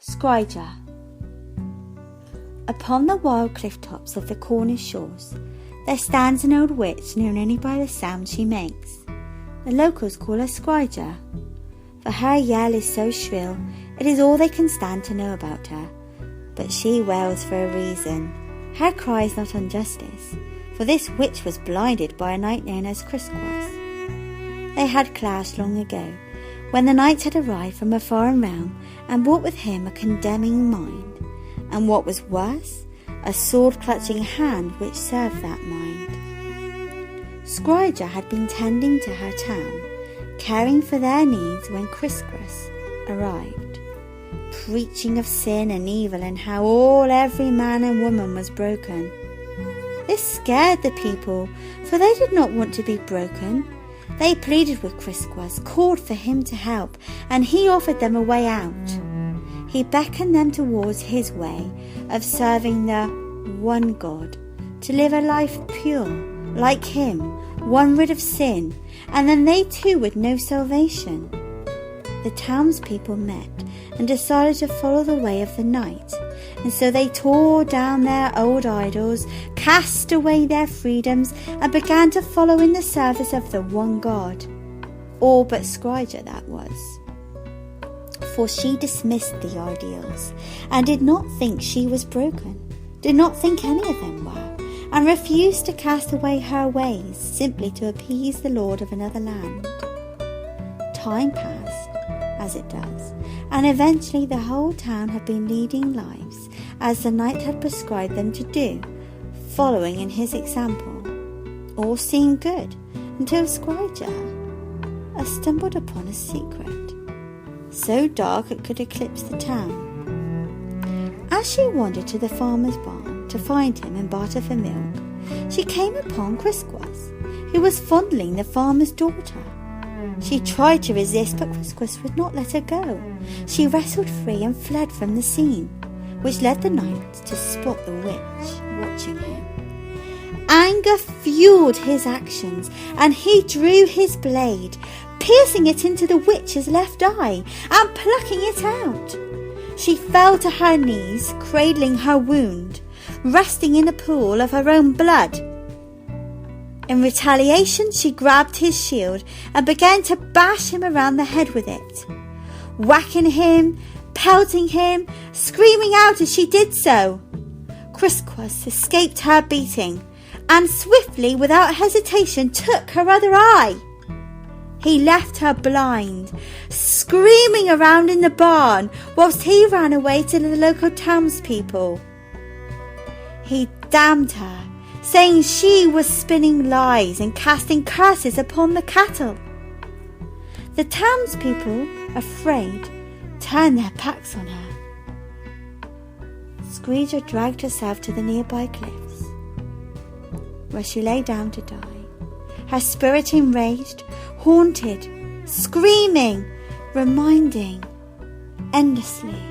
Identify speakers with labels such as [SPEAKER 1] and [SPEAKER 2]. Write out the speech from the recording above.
[SPEAKER 1] Skrija. Upon the wild cliff tops of the Cornish shores, there stands an old witch known only by the sound she makes. The locals call her Skrija, for her yell is so shrill it is all they can stand to know about her. But she wails for a reason. Her cry is not injustice, for this witch was blinded by a knight known as Skrija. They had clashed long ago, when the knight had arrived from a foreign realm and brought with him a condemning mind, and what was worse, a sword-clutching hand which served that mind. Skrija had been tending to her town, caring for their needs when Christmas arrived, preaching of sin and evil and how every man and woman was broken. This scared the people, for they did not want to be broken. They pleaded with Christmas, called for him to help, and he offered them a way out. He beckoned them towards his way of serving the one God, to live a life pure, like him, one rid of sin, and then they too would know salvation. The townspeople met and decided to follow the way of the knight, and so they tore down their old idols, cast away their freedoms, and began to follow in the service of the one God. All but Skrija, that was. For she dismissed the ideals, and did not think she was broken, did not think any of them were, and refused to cast away her ways simply to appease the lord of another land. Time passed, as it does, and eventually the whole town had been leading lives as the knight had prescribed them to do, following in his example. All seemed good until Skrija stumbled upon a secret, so dark it could eclipse the town. As she wandered to the farmer's barn to find him and barter for milk, she came upon Christmas, who was fondling the farmer's daughter. She tried to resist, but Christmas would not let her go. She wrestled free and fled from the scene, which led the knight to spot the witch watching him. Anger fueled his actions, and he drew his blade, piercing it into the witch's left eye and plucking it out. She fell to her knees, cradling her wound, resting in a pool of her own blood. In retaliation, she grabbed his shield and began to bash him around the head with it, whacking him, pelting him, screaming out as she did so. Christmas escaped her beating and swiftly, without hesitation, took her other eye. He left her blind, screaming around in the barn whilst he ran away to the local townspeople. He damned her, saying she was spinning lies and casting curses upon the cattle. The townspeople, afraid, turned their backs on her. Skrija dragged herself to the nearby cliffs, where she lay down to die, her spirit enraged, haunted, screaming, reminding endlessly